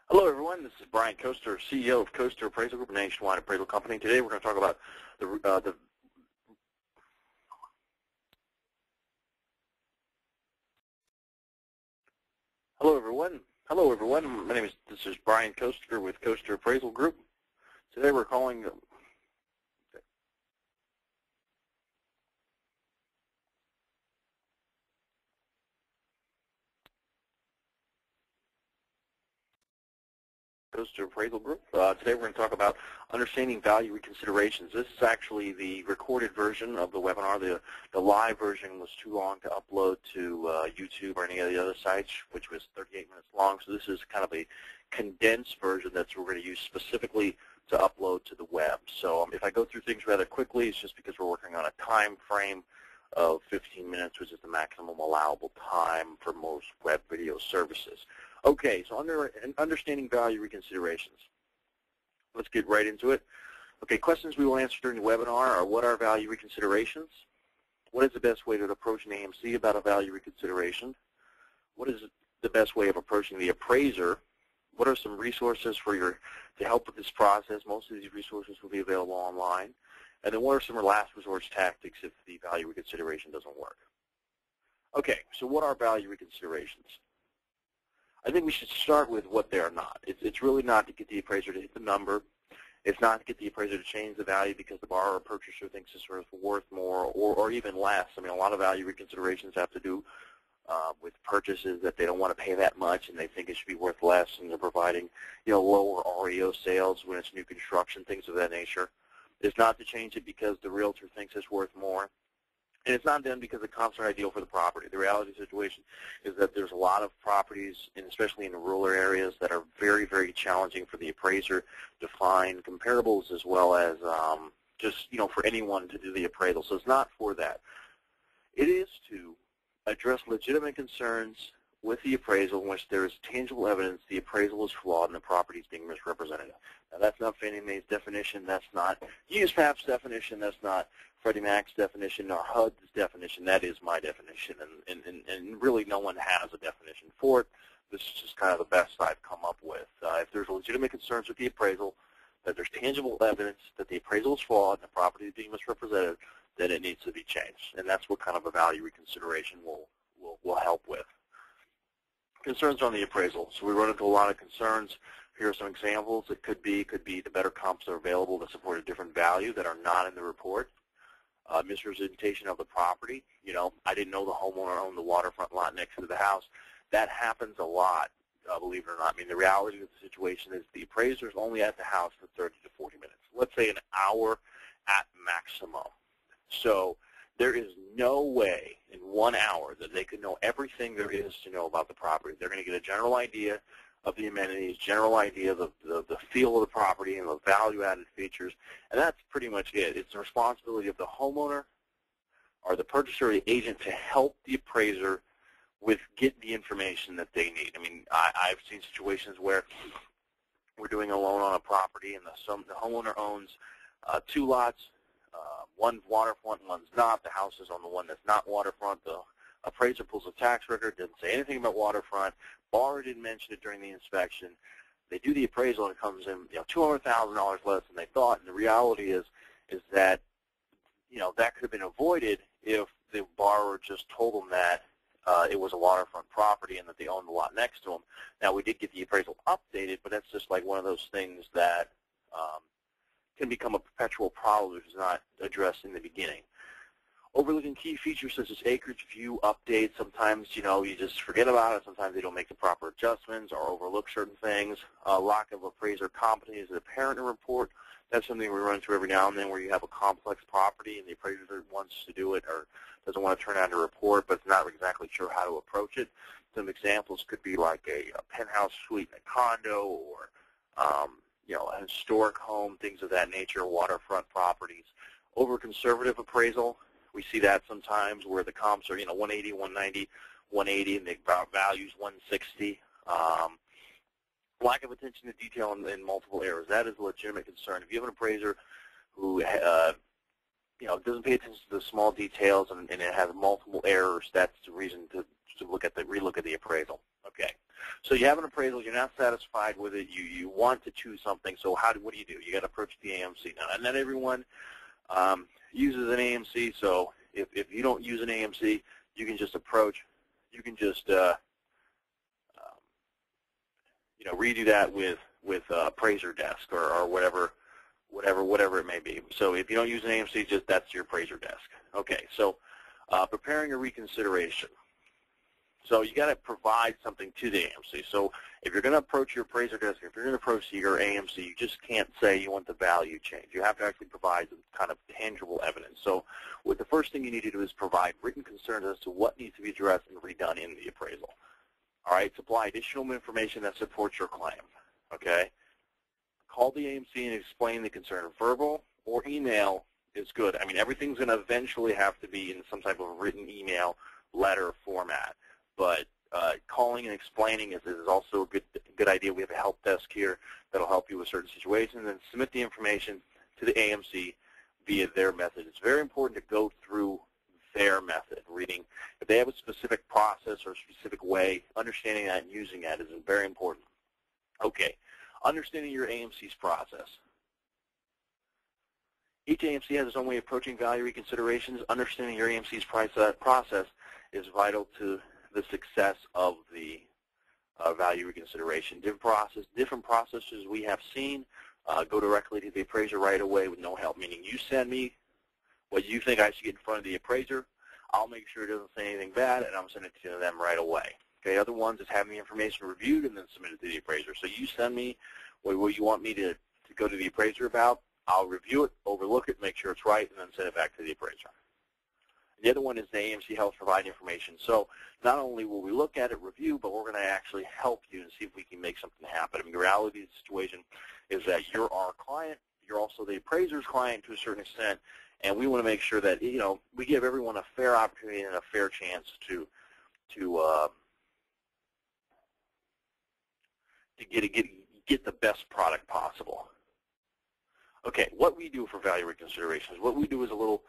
Hello, everyone. This is Brian Coester, CEO of Coester Appraisal Group, a nationwide appraisal company. Today, we're going to talk about Hello, everyone. Hello, everyone. This is Brian Coester with Coester Appraisal Group. Today, we're calling Coester Appraisal Group. Today, we're going to talk about understanding value reconsiderations. This is actually the recorded version of the webinar. The live version was too long to upload to YouTube or any of the other sites, which was 38 minutes long. So this is kind of a condensed version that we're going to use specifically to upload to the web. So if I go through things rather quickly, it's just because we're working on a time frame of 15 minutes, which is the maximum allowable time for most web video services. Okay, so understanding value reconsiderations. Let's get right into it. Okay, questions we will answer during the webinar are: what are value reconsiderations? What is the best way to approach an AMC about a value reconsideration? What is the best way of approaching the appraiser? What are some resources to help with this process? Most of these resources will be available online. And then what are some last resort tactics if the value reconsideration doesn't work? Okay, so what are value reconsiderations? I think we should start with what they are not. It's really not to get the appraiser to hit the number. It's not to get the appraiser to change the value because the borrower or purchaser thinks it's worth more or even less. I mean, a lot of value reconsiderations have to do with purchases that they don't want to pay that much and they think it should be worth less, and they're providing, lower REO sales when it's new construction, things of that nature. It's not to change it because the realtor thinks it's worth more. And it's not done because the comps are ideal for the property. The reality of the situation is that there's a lot of properties, and especially in the rural areas, that are very, very challenging for the appraiser to find comparables as well as just, for anyone to do the appraisal. So it's not for that. It is to address legitimate concerns with the appraisal in which there is tangible evidence the appraisal is flawed and the property is being misrepresented. Now, that's not Fannie Mae's definition. That's not USPAP's definition. That's not Freddie Mac's definition or HUD's definition. That is my definition, and really no one has a definition for it. This is just kind of the best I've come up with. If there's legitimate concerns with the appraisal, that there's tangible evidence that the appraisal is flawed and the property is being misrepresented, then it needs to be changed. And that's what kind of a value reconsideration will help with. Concerns on the appraisal. So we run into a lot of concerns. Here are some examples. It could be the better comps are available to support a different value that are not in the report. Misrepresentation of the property. I didn't know the homeowner owned the waterfront lot next to the house. That happens a lot, believe it or not. I mean, the reality of the situation is the appraiser is only at the house for 30 to 40 minutes. Let's say an hour at maximum. So there is no way in 1 hour that they could know everything there is to know about the property. They're going to get a general idea of the amenities, general idea of the feel of the property and the value-added features, and that's pretty much it. It's the responsibility of the homeowner or the purchaser or the agent to help the appraiser with get the information that they need. I mean, I've seen situations where we're doing a loan on a property and the homeowner owns 2 lots. One's waterfront, one's not. The house is on the one that's not waterfront. The appraiser pulls a tax record, doesn't say anything about waterfront. Borrower didn't mention it during the inspection. They do the appraisal and it comes in, $200,000 less than they thought. And the reality is that, that could have been avoided if the borrower just told them that it was a waterfront property and that they owned the lot next to them. Now, we did get the appraisal updated, but that's just like one of those things that can become a perpetual problem if it's not addressed in the beginning. Overlooking key features such as acreage view updates. Sometimes, you just forget about it. Sometimes they don't make the proper adjustments or overlook certain things. Lack of appraiser competence is apparent in a report. That's something we run into every now and then where you have a complex property and the appraiser wants to do it or doesn't want to turn out a report but is not exactly sure how to approach it. Some examples could be like a penthouse suite in a condo or a historic home, things of that nature, waterfront properties. Over-conservative appraisal, we see that sometimes where the comps are, 180, 190, 180, and the value's 160. Lack of attention to detail in multiple areas. That is a legitimate concern. If you have an appraiser who, doesn't pay attention to the small details and it has multiple errors, that's the reason to relook at the appraisal. Okay. So you have an appraisal, you're not satisfied with it, you want to choose something, so what do? You got to approach the AMC. Now, not everyone uses an AMC, so if you don't use an AMC, you can just redo that with appraiser desk or whatever it may be. So if you don't use an AMC, that's your appraiser desk. Okay, so preparing a reconsideration. So you got to provide something to the AMC. So if you're going to approach your appraiser desk, if you're going to approach your AMC, you just can't say you want the value change. You have to actually provide some kind of tangible evidence. So the first thing you need to do is provide written concerns as to what needs to be addressed and redone in the appraisal. All right, supply additional information that supports your claim. Okay, call the AMC and explain the concern. Verbal or email is good. I mean, everything's going to eventually have to be in some type of written email, letter format. But calling and explaining is also a good idea. We have a help desk here that will help you with certain situations, and submit the information to the AMC via their method. It's very important to go through their method, reading. If they have a specific process or a specific way, understanding that and using that is very important. Okay, understanding your AMC's process. Each AMC has its own way of approaching value reconsiderations. Understanding your AMC's process is vital to the success of the value reconsideration. Different processes we have seen go directly to the appraiser right away with no help, meaning you send me what you think I should get in front of the appraiser. I'll make sure it doesn't say anything bad, and I'm sending it to them right away. Okay, other ones is having the information reviewed and then submitted to the appraiser. So you send me what you want me to go to the appraiser about. I'll review it, overlook it, make sure it's right, and then send it back to the appraiser. The other one is the AMC helps provide information. So not only will we look at it, review, but we're going to actually help you and see if we can make something happen. I mean, the reality of the situation is that you're our client. You're also the appraiser's client to a certain extent, and we want to make sure that, you know, we give everyone a fair opportunity and a fair chance to get the best product possible. Okay, what we do for value reconsiderations. What we do is a little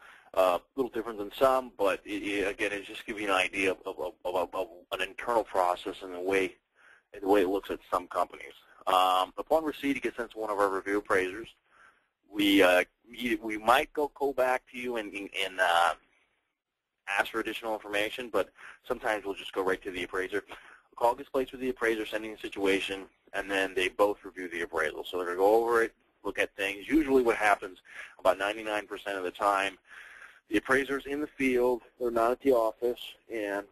different than some, but again, it's just give you an idea of an internal process and the way it looks at some companies. Upon receipt, it gets sent to one of our review appraisers. We might go back to you and ask for additional information, but sometimes we'll just go right to the appraiser. A call gets placed with the appraiser, sending the situation, and then they both review the appraisal. So they're going to go over it, look at things. Usually what happens about 99% of the time, the appraiser's in the field, they're not at the office, and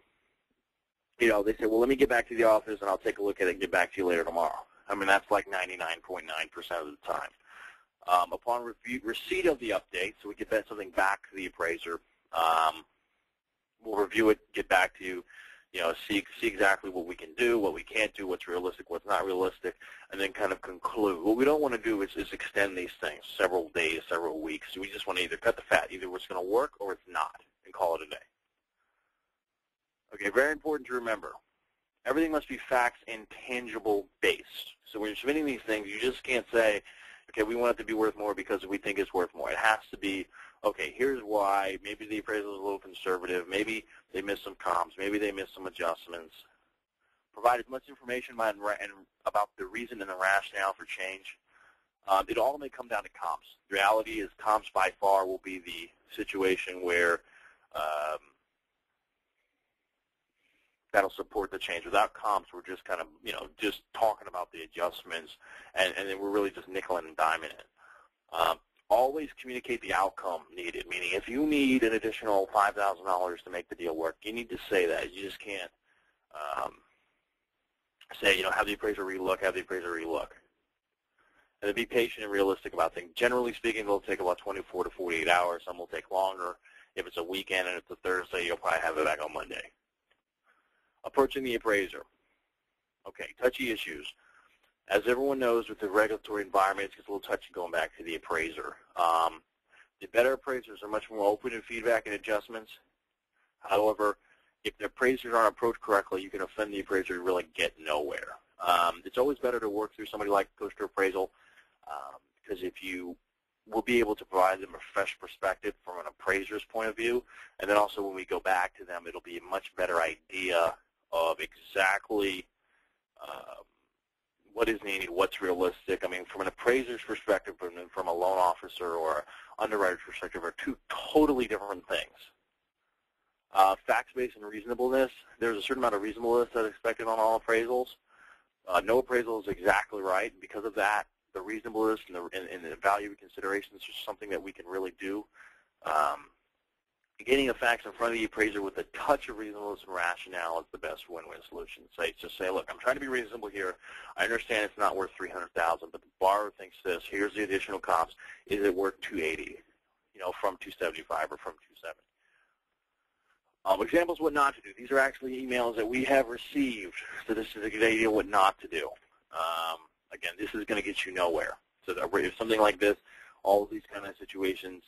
you know, they say, well, let me get back to the office and I'll take a look at it and get back to you later tomorrow. I mean, that's like 99.9% of the time. Upon receipt of the update, so we get something back to the appraiser, we'll review it, get back to you, you know, see exactly what we can do, what we can't do, what's realistic, what's not realistic, and then kind of conclude. What we don't want to do is extend these things several days, several weeks. So we just want to either cut the fat, either it's going to work or it's not, and call it a day. Okay, very important to remember. Everything must be facts and tangible based. So when you're submitting these things, you just can't say, okay, we want it to be worth more because we think it's worth more. It has to be, okay, here's why. Maybe the appraisal is a little conservative. Maybe they missed some comps. Maybe they missed some adjustments. Provide as much information about the reason and the rationale for change. It all may come down to comps. The reality is comps by far will be the situation where that'll support the change. Without comps, we're just kind of, you know, just talking about the adjustments, and then we're really just nickel and diming it. Always communicate the outcome needed, meaning if you need an additional $5,000 to make the deal work, you need to say that. You just can't say, you know, have the appraiser relook, have the appraiser relook. And then be patient and realistic about things. Generally speaking, they'll take about 24 to 48 hours. Some will take longer. If it's a weekend and it's a Thursday, you'll probably have it back on Monday. Approaching the appraiser. Okay, touchy issues. As everyone knows, with the regulatory environment, it gets a little touchy going back to the appraiser. The better appraisers are much more open to feedback and adjustments. However, if the appraisers aren't approached correctly, you can offend the appraiser and really get nowhere. It's always better to work through somebody like Coester Appraisal because if you will be able to provide them a fresh perspective from an appraiser's point of view, and then also when we go back to them, it'll be a much better idea of exactly what is needed, what's realistic. I mean, from an appraiser's perspective and from a loan officer or underwriter's perspective are two totally different things. Facts-based and reasonableness, there's a certain amount of reasonableness that's expected on all appraisals. No appraisal is exactly right. Because of that, the reasonableness and the value considerations is something that we can really do. Getting the facts in front of the appraiser with a touch of reasonableness and rationale is the best win-win solution. Just say, look, I'm trying to be reasonable here. I understand it's not worth $300,000, but the borrower thinks this. Here's the additional costs. Is it worth $280? From $275 or from $270? Examples what not to do. These are actually emails that we have received, so this is a good idea what not to do. Again, this is going to get you nowhere. So if something like this, all of these kind of situations,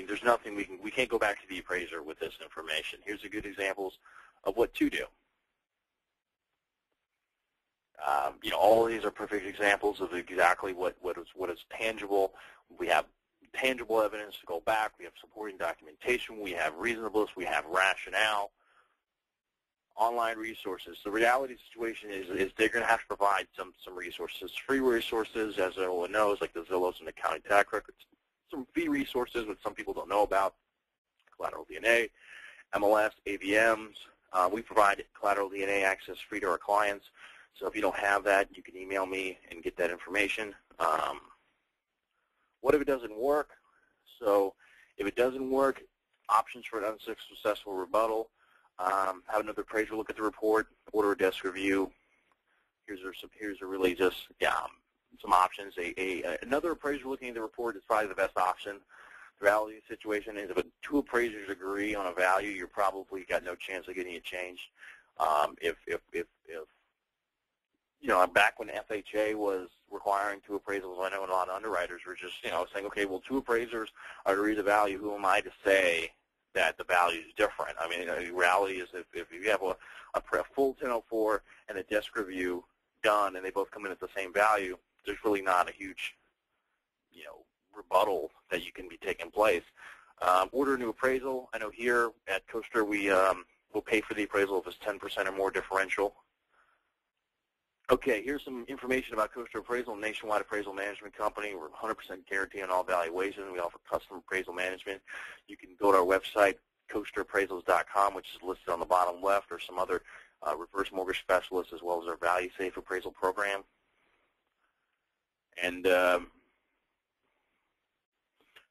there's nothing we can't go back to the appraiser with this information. Here's a good examples of what to do. All of these are perfect examples of exactly what is tangible. We have tangible evidence to go back. We have supporting documentation. We have reasonableness. We have rationale. Online resources. The reality situation is they're going to have to provide some resources, free resources, as everyone knows, like the Zillows and the county tax records. Some fee resources which some people don't know about, collateral DNA, MLS, AVMs. We provide collateral DNA access free to our clients. So if you don't have that, you can email me and get that information. What if it doesn't work? So if it doesn't work, options for an unsuccessful rebuttal. Have another appraiser look at the report, order a desk review. Here's really just some options. Another appraiser looking at the report is probably the best option. The reality of the situation is if two appraisers agree on a value, you're probably got no chance of getting it changed. Back when FHA was requiring two appraisals, I know a lot of underwriters were just saying, okay, well, two appraisers agree the value. Who am I to say that the value is different? I mean, the reality is if you have a full 1004 and a desk review done and they both come in at the same value, there's really not a huge, rebuttal that you can be taking place. Order a new appraisal. I know here at Coester we will pay for the appraisal if it's 10% or more differential. Okay, here's some information about Coester Appraisal, nationwide appraisal management company. We're 100% guarantee on all valuations. We offer custom appraisal management. You can go to our website, coesterappraisals.com, which is listed on the bottom left, or some other reverse mortgage specialists, as well as our Value Safe appraisal program. And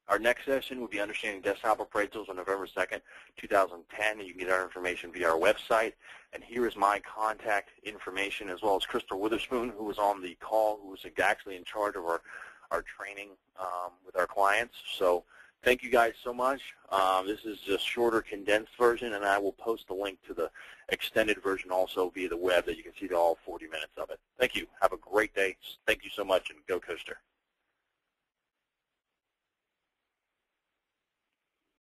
our next session will be Understanding Desktop Appraisals on November 2nd, 2010. And you can get our information via our website. And here is my contact information, as well as Crystal Witherspoon, who was on the call, who was actually in charge of our training with our clients. So thank you guys so much. This is a shorter, condensed version, and I will post the link to the extended version also via the web that you can see all 40 minutes of it. Thank you. Have a great day. Thank you so much, and go Coester.